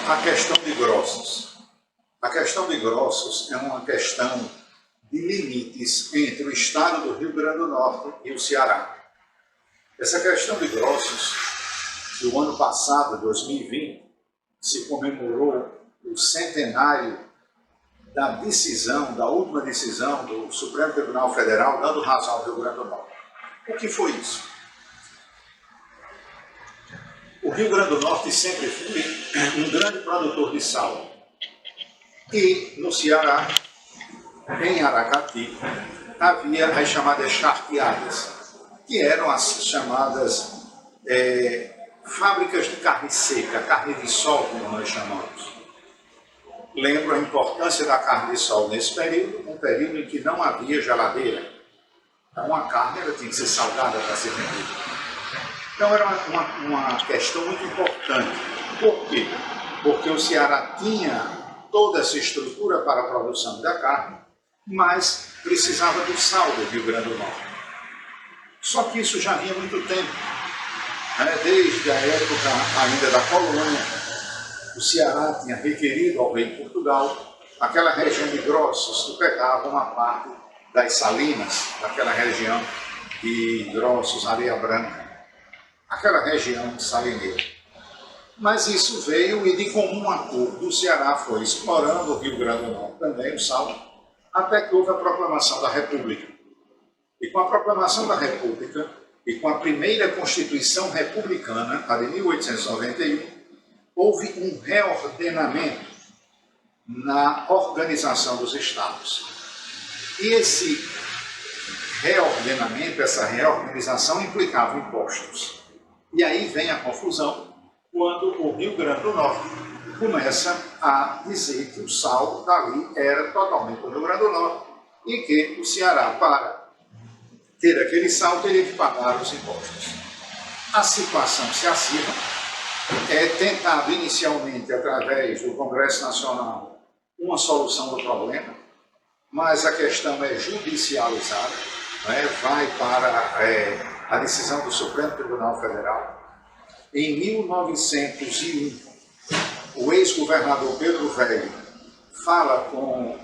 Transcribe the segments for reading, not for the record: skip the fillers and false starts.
A questão de Grossos. A questão de Grossos é uma questão de limites entre o estado do Rio Grande do Norte e o Ceará. Essa questão de Grossos, do ano passado, 2020, se comemorou o centenário da última decisão do Supremo Tribunal Federal, dando razão ao Rio Grande do Norte. O que foi isso? O Rio Grande do Norte sempre foi um grande produtor de sal. E no Ceará, em Aracati, havia as chamadas charqueadas, que eram as chamadas fábricas de carne seca, carne de sol, como nós chamamos. Lembro a importância da carne de sol nesse período, um período em que não havia geladeira. Então a carne tinha que ser salgada para ser vendida. Então era uma questão muito importante. Por quê? Porque o Ceará tinha toda essa estrutura para a produção da carne, mas precisava do sal do Rio Grande do Norte. Só que isso já vinha há muito tempo. Desde a época ainda da colônia, o Ceará tinha requerido ao rei de Portugal aquela região de Grossos, que pegava uma parte das salinas, daquela região de Grossos, Areia Branca, aquela região salineira. Mas isso veio e de comum acordo o Ceará foi explorando o Rio Grande do Norte também, o sal, até que houve a proclamação da República. E com a proclamação da República e com a primeira Constituição Republicana, a de 1891, houve um reordenamento na organização dos estados. E esse reordenamento, essa reorganização implicava impostos. E aí vem a confusão quando o Rio Grande do Norte começa a dizer que o sal dali era totalmente do Rio Grande do Norte e que o Ceará, para ter aquele sal, teria que pagar os impostos. A situação se acirra, é tentado inicialmente, através do Congresso Nacional, uma solução do problema, mas a questão é judicializada, vai para a decisão do Supremo Tribunal Federal. Em 1901, o ex-governador Pedro Velho fala com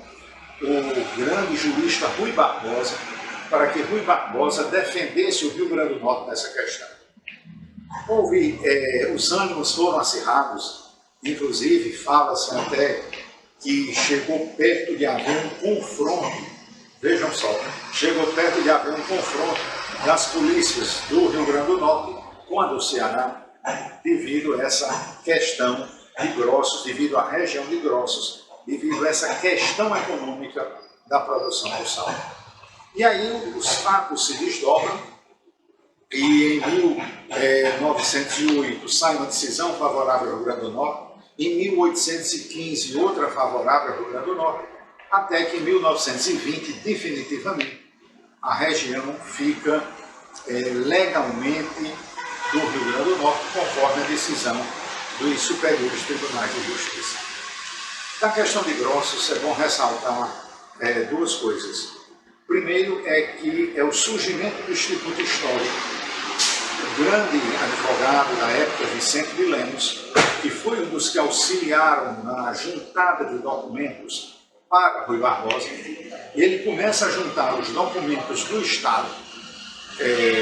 o grande jurista Rui Barbosa para que Rui Barbosa defendesse o Rio Grande do Norte nessa questão. Os ânimos foram acirrados, inclusive fala-se até que chegou perto de haver um confronto, vejam só, chegou perto de haver um confronto das polícias do Rio Grande do Norte com a do Ceará, devido a essa questão de Grossos, devido à região de Grossos, devido a essa questão econômica da produção do sal. E aí os fatos se desdobram e em 1908 sai uma decisão favorável ao Rio Grande do Norte, em 1815 outra favorável ao Rio Grande do Norte, até que em 1920, definitivamente, a região fica legalmente do Rio Grande do Norte, conforme a decisão dos superiores tribunais de justiça. Na questão de Grossos, é bom ressaltar duas coisas. Primeiro é que é o surgimento do Instituto Histórico. O grande advogado da época, Vicente de Lemos, que foi um dos que auxiliaram na juntada de documentos para Rui Barbosa, ele começa a juntar os documentos do Estado,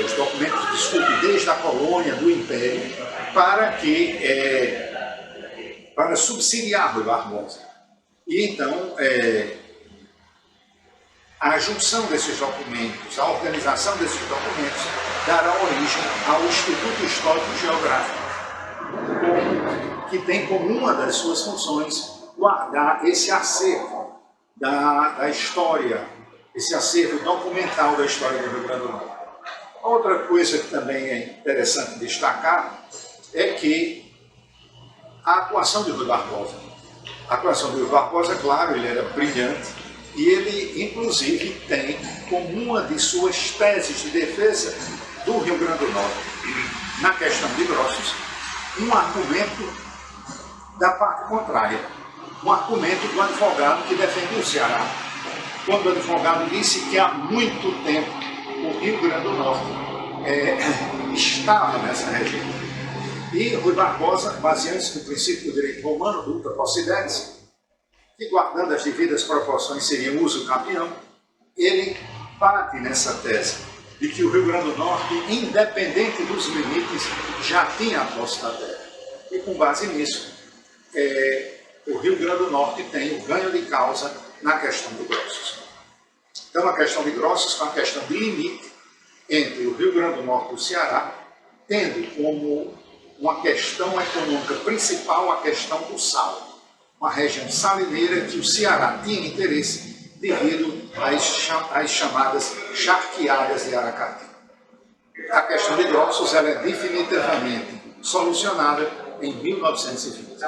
os documentos, desculpe, desde a colônia, do Império, para subsidiar Rui Barbosa. E então, a junção desses documentos, a organização desses documentos, dará origem ao Instituto Histórico e Geográfico, que tem como uma das suas funções guardar esse acervo da história, esse acervo documental da história do Rio Grande do Norte. Outra coisa que também é interessante destacar é que a atuação de Rui Barbosa. A atuação de Rui Barbosa, claro, ele era brilhante e ele, inclusive, tem como uma de suas teses de defesa do Rio Grande do Norte, na questão de Grossos, um argumento da parte contrária, um argumento do advogado que defendia o Ceará, quando o advogado disse que há muito tempo o Rio Grande do Norte estava nessa região. E Rui Barbosa, baseando-se no princípio do direito romano, do ultra possidetis, que guardando as devidas proporções seria um uso campeão, ele bate nessa tese de que o Rio Grande do Norte, independente dos limites, já tinha a posse da terra. E com base nisso, o Rio Grande do Norte tem o ganho de causa na questão de Grossos. Então a questão de Grossos é uma questão de limite entre o Rio Grande do Norte e o Ceará, tendo como uma questão econômica principal a questão do sal, uma região salineira que o Ceará tinha interesse devido às chamadas charqueadas de Aracati. A questão de Grossos ela é definitivamente solucionada em 1920.